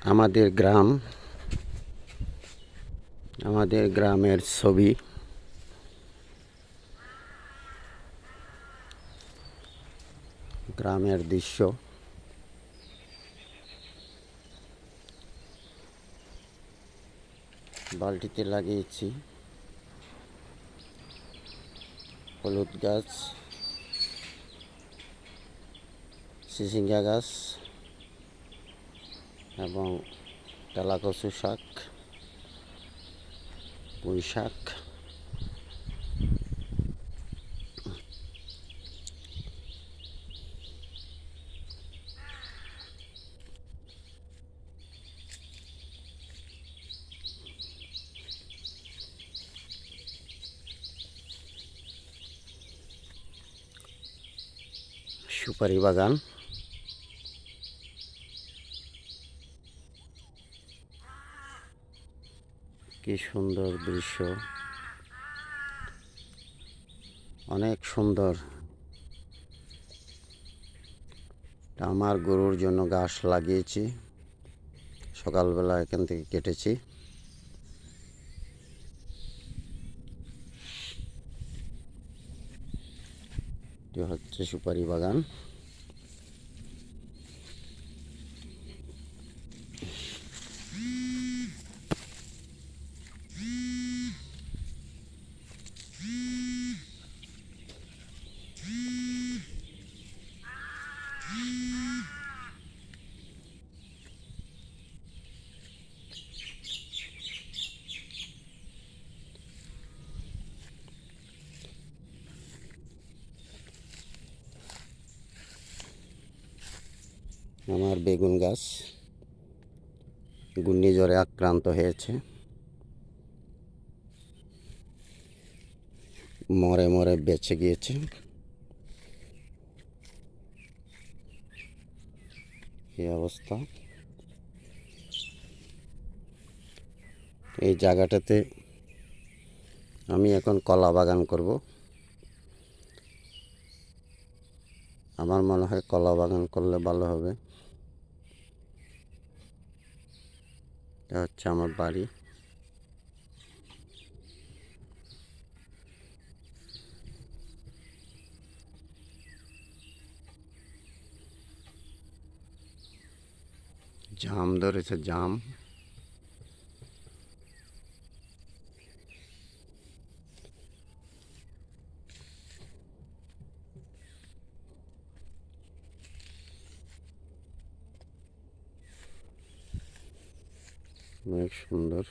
আমাদের গ্রামের ছবি। গ্রামের দৃশ্য। বালতিতে লাগিয়েছি হলুদ গাছ, চিচিঙ্গা গাছ এবং তেলাকচু শাক, পুঁই শাক। সুপারি বাগান। কি সুন্দর দৃশ্য, অনেক সুন্দর। আমার গরুর জন্য ঘাস লাগিয়েছি, সকালবেলা এখান থেকে কেটেছি। এটি হচ্ছে সুপারি বাগান। আমার বেগুন গাছ ঘূর্ণিঝড়ে আক্রান্ত হয়েছে, মরে মরে বেঁচে গিয়েছে। এই অবস্থা। এই জায়গাটাতে আমি এখন কলা বাগান করব। আমার মনে হয় কলা বাগান করলে ভালো হবে। এটা হচ্ছে আমার বাড়ি। জাম ধরেছে, জাম। অনেক সুন্দর।